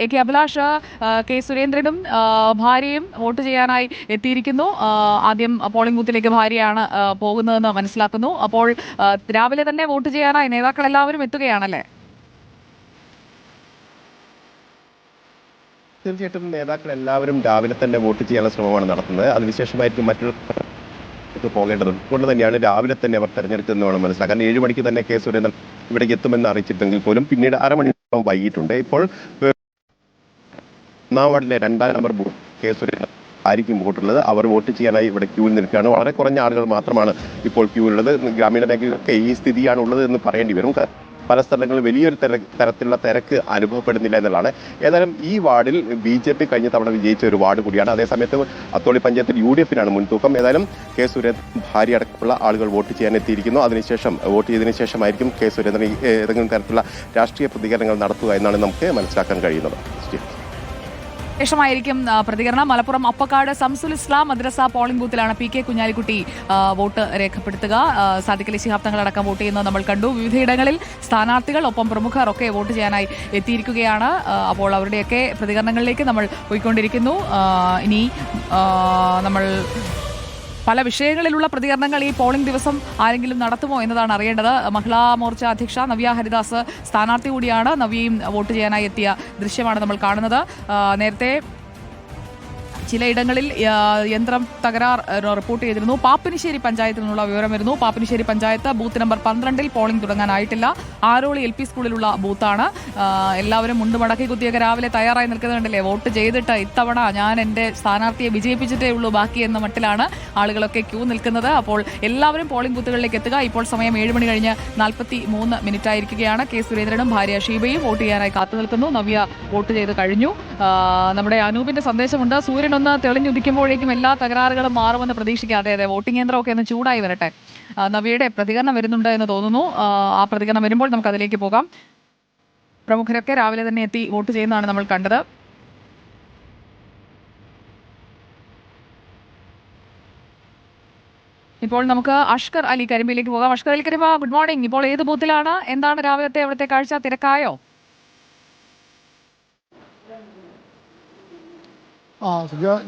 AK Abhilash, K സുരേന്ദ്രനും ഭാര്യയും vote ചെയ്യാനായി എത്തിയിരിക്കുന്നു. ആദ്യം പോളിംഗ് ബൂത്തിലേക്ക് ഭാര്യയാണ് പോകുന്നതെന്ന് മനസ്സിലാക്കുന്നു. അപ്പോൾ രാവിലെ തന്നെ വോട്ട് ചെയ്യാനായി നേതാക്കൾ എല്ലാവരും എത്തുകയാണല്ലേ? തീർച്ചയായിട്ടും നേതാക്കൾ എല്ലാവരും രാവിലെ തന്നെ വോട്ട് ചെയ്യാനുള്ള ശ്രമമാണ് നടത്തുന്നത്. അതിനുശേഷമായിരിക്കും മറ്റൊരു പോകേണ്ടത്. അതുകൊണ്ട് തന്നെയാണ് രാവിലെ തന്നെ അവർ തെരഞ്ഞെടുത്തതെന്ന് വേണം മനസ്സിലാക്കാൻ. 7 മണിക്ക് തന്നെ കെ സുരേന്ദ്രൻ ഇവിടേക്ക് എത്തുമെന്ന് അറിയിച്ചിട്ടെങ്കിൽ പോലും പിന്നീട് അരമണിക്കൂർ വൈകിട്ടുണ്ട്. ഇപ്പോൾ 1-ാം വാർഡിലെ 2-ാം നമ്പർ കെ സുരേന്ദ്രൻ ആയിരിക്കും വോട്ടുള്ളത്. അവർ വോട്ട് ചെയ്യാനായി ഇവിടെ ക്യൂവിൽ നിൽക്കുകയാണ്. വളരെ കുറഞ്ഞ ആളുകൾ മാത്രമാണ് ഇപ്പോൾ ക്യൂവിലുള്ളത്. ഗ്രാമീണ മേഖലയിലൊക്കെ ഈ സ്ഥിതിയാണ് ഉള്ളത് എന്ന് പറയേണ്ടി വരും. പല സ്ഥലങ്ങളിൽ വലിയൊരു തരത്തിലുള്ള തിരക്ക് അനുഭവപ്പെടുന്നില്ല എന്നുള്ളതാണ്. ഏതായാലും ഈ വാർഡിൽ BJP കഴിഞ്ഞ തവണ വിജയിച്ച ഒരു വാർഡ് കൂടിയാണ്. അതേസമയത്ത് അത്തോളി പഞ്ചായത്തിൽ UDF-നാണ് മുൻതൂക്കം. ഏതായാലും കെ സുരേന്ദ്രൻ ഭാര്യ അടക്കമുള്ള ആളുകൾ വോട്ട് ചെയ്യാൻ എത്തിയിരിക്കുന്നു. അതിനുശേഷം വോട്ട് ചെയ്തതിനു ശേഷമായിരിക്കും കെ സുരേന്ദ്രൻ ഏതെങ്കിലും തരത്തിലുള്ള രാഷ്ട്രീയ പ്രതികരണങ്ങൾ നടത്തുക എന്നാണ് നമുക്ക് മനസ്സിലാക്കാൻ കഴിയുന്നത്. ശേഷമായിരിക്കും പ്രതികരണം. മലപ്പുറം അപ്പക്കാട് സംസുൽ ഇസ്ലാം മദ്രസ പോളിംഗ് ബൂത്തിലാണ് PK കുഞ്ഞാലിക്കുട്ടി വോട്ട് രേഖപ്പെടുത്തുക. സാദിഖ് അലി ശിഹാബ് തങ്ങളടക്കം വോട്ട് ചെയ്യുന്നത് നമ്മൾ കണ്ടു. വിവിധയിടങ്ങളിൽ സ്ഥാനാർത്ഥികൾ ഒപ്പം പ്രമുഖർ ഒക്കെ വോട്ട് ചെയ്യാനായി എത്തിയിരിക്കുകയാണ്. അപ്പോൾ അവരുടെയൊക്കെ പ്രതികരണങ്ങളിലേക്ക് നമ്മൾ പോയിക്കൊണ്ടിരിക്കുന്നു. ഇനി നമ്മൾ പല വിഷയങ്ങളിലുള്ള പ്രതികരണങ്ങൾ ഈ പോളിംഗ് ദിവസം ആരെങ്കിലും നടത്തുമോ എന്നതാണ് അറിയേണ്ടത്. മഹിളാ മോർച്ച അധ്യക്ഷ നവ്യ ഹരിദാസ് സ്ഥാനാർത്ഥി കൂടിയാണ്. നവ്യയും വോട്ട് ചെയ്യാനായി എത്തിയ ദൃശ്യമാണ് നമ്മൾ കാണുന്നത്. നേരത്തെ ചിലയിടങ്ങളിൽ യന്ത്രം തകരാർ റിപ്പോർട്ട് ചെയ്തിരുന്നു. പാപ്പിനിശ്ശേരി പഞ്ചായത്തിൽ നിന്നുള്ള വിവരം വരുന്നു. പാപ്പിനിശ്ശേരി പഞ്ചായത്ത് ബൂത്ത് നമ്പർ 12-ൽ പോളിംഗ് തുടങ്ങാനായിട്ടില്ല. ആരോളി LP സ്കൂളിലുള്ള ബൂത്താണ്. എല്ലാവരും മുണ്ട് മടക്കി കുത്തിയൊക്കെ രാവിലെ തയ്യാറായി നിൽക്കുന്നുണ്ടല്ലേ. വോട്ട് ചെയ്തിട്ട് ഇത്തവണ ഞാൻ എൻ്റെ സ്ഥാനാർത്ഥിയെ വിജയിപ്പിച്ചിട്ടേ ഉള്ളൂ ബാക്കി എന്ന മട്ടിലാണ് ആളുകളൊക്കെ ക്യൂ നിൽക്കുന്നത്. അപ്പോൾ എല്ലാവരും പോളിംഗ് ബൂത്തുകളിലേക്ക് എത്തുക. ഇപ്പോൾ സമയം 7 മണി കഴിഞ്ഞ് 43 മിനിറ്റ് ആയിരിക്കുകയാണ്. കെ സുരേന്ദ്രനും ഭാര്യ ഷീബയും വോട്ട് ചെയ്യാനായി കാത്തു നിൽക്കുന്നു. നവ്യ വോട്ട് ചെയ്ത് കഴിഞ്ഞു. നമ്മുടെ അനൂപിന്റെ സന്ദേശമുണ്ട്. സൂര്യൻ ഒന്ന് തെളിഞ്ഞുദിക്കുമ്പോഴേക്കും എല്ലാ തകരാറുകളും മാറുമെന്ന് പ്രതീക്ഷിക്കാതെ. അതെ, വോട്ടിംഗ് യന്ത്രമൊക്കെ ഒന്ന് ചൂടായി വരട്ടെ. നവ്യയുടെ പ്രതികരണം വരുന്നുണ്ട് എന്ന് തോന്നുന്നു. ആ പ്രതികരണം വരുമ്പോൾ നമുക്ക് അതിലേക്ക് പോകാം. പ്രമുഖരൊക്കെ രാവിലെ തന്നെ എത്തി വോട്ട് ചെയ്യുന്നതാണ് നമ്മൾ കണ്ടത്. ഇപ്പോൾ നമുക്ക് അഷ്കർ അലി കരിമ്പയിലേക്ക് പോകാം. Ashkar Ali Karimba, good morning. ഇപ്പോൾ ഏത് ബൂത്തിലാണ്? എന്താണ് രാവിലത്തെ അവിടുത്തെ കാഴ്ച? തിരക്കായോ?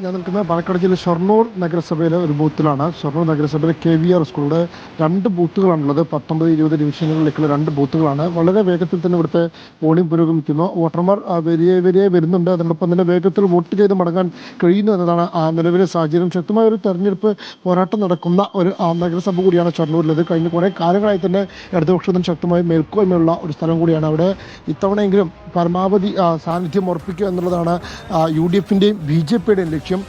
ഞാൻ നിൽക്കുന്നത് പാലക്കാട് ജില്ല ഷൊർണൂർ നഗരസഭയിലെ ഒരു ബൂത്തിലാണ്. ഷൊർണൂർ നഗരസഭയിലെ KVR സ്കൂളിലെ 2 ബൂത്തുകളാണുള്ളത്. 19, 20 ഡിവിഷനുകളിലേക്കുള്ള 2 ബൂത്തുകളാണ്. വളരെ വേഗത്തിൽ തന്നെ ഇവിടുത്തെ പോളിംഗ് പുരോഗമിക്കുന്നു. വോട്ടർമാർ വലിയ വരുന്നുണ്ട്. അതോടൊപ്പം തന്നെ വേഗത്തിൽ വോട്ട് ചെയ്ത് മടങ്ങാൻ കഴിയുന്നു എന്നതാണ് നിലവിലെ സാഹചര്യം. ശക്തമായ ഒരു തെരഞ്ഞെടുപ്പ് പോരാട്ടം നടക്കുന്ന ഒരു നഗരസഭ കൂടിയാണ് ഷൊർണൂരിലത്. കഴിഞ്ഞ കുറേ കാലങ്ങളായി തന്നെ ഇടതുപക്ഷത്തിന് ശക്തമായി മേൽക്കോയ്മയുള്ള ഒരു സ്ഥലം കൂടിയാണ്. അവിടെ ഇത്തവണയെങ്കിലും പരമാവധി സാന്നിധ്യം ഉറപ്പിക്കുക എന്നുള്ളതാണ് UDF-ൻ്റെയും BJP-യുടെയും ലക്ഷ്യം.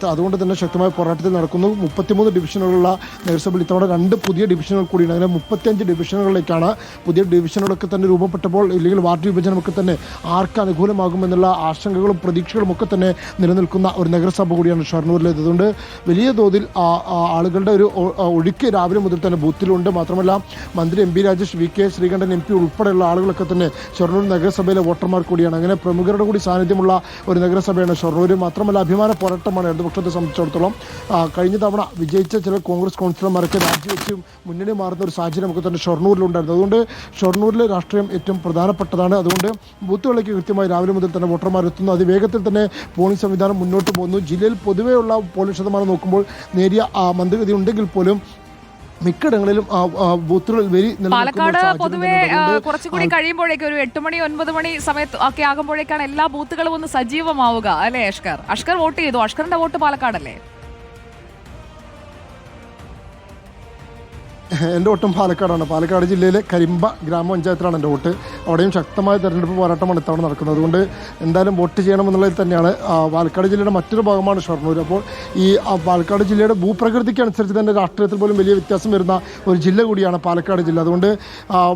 അതുകൊണ്ട് തന്നെ ശക്തമായ പോരാട്ടത്തിൽ നടക്കുന്നു. 33 ഡിവിഷനുകളുള്ള നഗരസഭയിൽ ഇത്തവണ 2 പുതിയ ഡിവിഷനുകൾ കൂടിയാണ്. അങ്ങനെ 35 ഡിവിഷനുകളിലേക്കാണ്. പുതിയ ഡിവിഷനുകളൊക്കെ തന്നെ രൂപപ്പെട്ടപ്പോൾ ഇല്ലെങ്കിൽ വാർഡ് വിഭജനമൊക്കെ തന്നെ ആർക്ക് അനുകൂലമാകുമെന്നുള്ള ആശങ്കകളും പ്രതീക്ഷകളും ഒക്കെ തന്നെ നിലനിൽക്കുന്ന ഒരു നഗരസഭ കൂടിയാണ് ഷൊർണൂരിലേത്. അതുകൊണ്ട് വലിയ തോതിൽ ആളുകളുടെ ഒരു ഒഴുക്ക് രാവിലെ മുതൽ തന്നെ ബൂത്തിലുണ്ട്. മാത്രമല്ല മന്ത്രി MP Rajesh, VK Sreekandan MP ഉൾപ്പെടെയുള്ള ആളുകളൊക്കെ തന്നെ ഷൊർണൂർ നഗരസഭയിലെ വോട്ടർമാർ കൂടിയാണ്. അങ്ങനെ പ്രമുഖരുടെ കൂടി സാന്നിധ്യമുള്ള ഒരു നഗരസഭയാണ് ഷൊർണൂർ. മാത്രമല്ല അഭിമാന പോരാട്ടമാണ് ഇടതുപക്ഷത്തെ സംബന്ധിച്ചിടത്തോളം. കഴിഞ്ഞ തവണ വിജയിച്ച ചില കോൺഗ്രസ് കൗൺസിലർമാരൊക്കെ രാജിവെച്ച് മുന്നണി മാറുന്ന ഒരു സാഹചര്യം ഒക്കെ തന്നെ ഷൊർണൂരിലുണ്ടായിരുന്നു. അതുകൊണ്ട് ഷൊർണൂരിലെ രാഷ്ട്രീയം ഏറ്റവും പ്രധാനപ്പെട്ടതാണ്. അതുകൊണ്ട് ബൂത്തുകളിലേക്ക് കൃത്യമായി രാവിലെ മുതൽ തന്നെ വോട്ടർമാർ എത്തുന്നു. അതിവേഗത്തിൽ തന്നെ പോളിംഗ് സംവിധാനം മുന്നോട്ട് പോകുന്നു. ജില്ലയിൽ പൊതുവെയുള്ള പോളിംഗ് ശതമാനം നോക്കുമ്പോൾ നേരിയ മന്ദഗതി ഉണ്ടെങ്കിൽ പോലും മിക്കയിടങ്ങളിലും ബൂത്തുകൾ പാലക്കാട് പൊതുവെ കുറച്ചുകൂടി കഴിയുമ്പോഴേക്കും ഒരു 8 മണി 9 മണി സമയത്ത് ഒക്കെ ആകുമ്പോഴേക്കാണ് എല്ലാ ബൂത്തുകളും ഒന്ന് സജീവമാവുക അല്ലേ? അഷ്കർ വോട്ട് ചെയ്തു. അഷ്കറിന്റെ വോട്ട് പാലക്കാടല്ലേ? എൻ്റെ വോട്ടും പാലക്കാടാണ്. പാലക്കാട് ജില്ലയിലെ കരിമ്പ ഗ്രാമപഞ്ചായത്തിലാണ് എൻ്റെ വോട്ട്. അവിടെയും ശക്തമായ തെരഞ്ഞെടുപ്പ് പോരാട്ടമാണ് ഇത്തവണ നടക്കുന്നത്. അതുകൊണ്ട് എന്തായാലും വോട്ട് ചെയ്യണമെന്നുള്ളതിൽ തന്നെയാണ്. പാലക്കാട് ജില്ലയുടെ മറ്റൊരു ഭാഗമാണ് ഷൊർണൂർ. അപ്പോൾ ഈ പാലക്കാട് ജില്ലയുടെ ഭൂപ്രകൃതിക്ക് അനുസരിച്ച് തന്നെ രാഷ്ട്രീയത്തിൽ പോലും വലിയ വ്യത്യാസം വരുന്ന ഒരു ജില്ല കൂടിയാണ് പാലക്കാട് ജില്ല. അതുകൊണ്ട്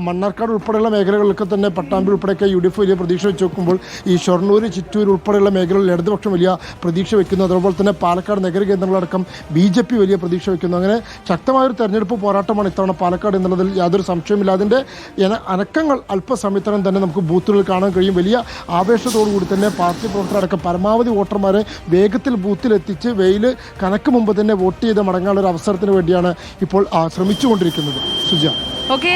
മണ്ണാർക്കാട് ഉൾപ്പെടെയുള്ള മേഖലകളിലൊക്കെ തന്നെ പട്ടാമ്പി ഉൾപ്പെടെയൊക്കെ UDF വലിയ പ്രതീക്ഷ വെച്ച് നോക്കുമ്പോൾ ഈ ഷൊർണൂർ, ചിറ്റൂർ ഉൾപ്പെടെയുള്ള മേഖലകളിൽ ഇടതുപക്ഷം വലിയ പ്രതീക്ഷ വയ്ക്കുന്നു. അതുപോലെ തന്നെ പാലക്കാട് നഗര കേന്ദ്രങ്ങളടക്കം BJP വലിയ പ്രതീക്ഷ വയ്ക്കുന്നു. അങ്ങനെ ശക്തമായൊരു തെരഞ്ഞെടുപ്പ് പോരാട്ടമാണ് ഇത്തവണ പാലക്കാട് എന്നുള്ളതിൽ യാതൊരു സംശയമില്ല. അതിൻ്റെ അനക്കങ്ങൾ അല്പസമയത്തിനും തന്നെ നമുക്ക് ബൂത്തുകളിൽ കാണാൻ കഴിയും. വലിയ ആവേശത്തോടുകൂടി തന്നെ പാർട്ടി പ്രവർത്തകരടക്കം പരമാവധി വോട്ടർമാരെ വേഗത്തിൽ ബൂത്തിലെത്തിച്ച് വെയിൽ കനക്ക് മുമ്പ് തന്നെ വോട്ട് ചെയ്ത് മടങ്ങാനുള്ള ഒരു അവസരത്തിന് വേണ്ടിയാണ് ഇപ്പോൾ ശ്രമിച്ചുകൊണ്ടിരിക്കുന്നത്. സുജ. ഓക്കെ.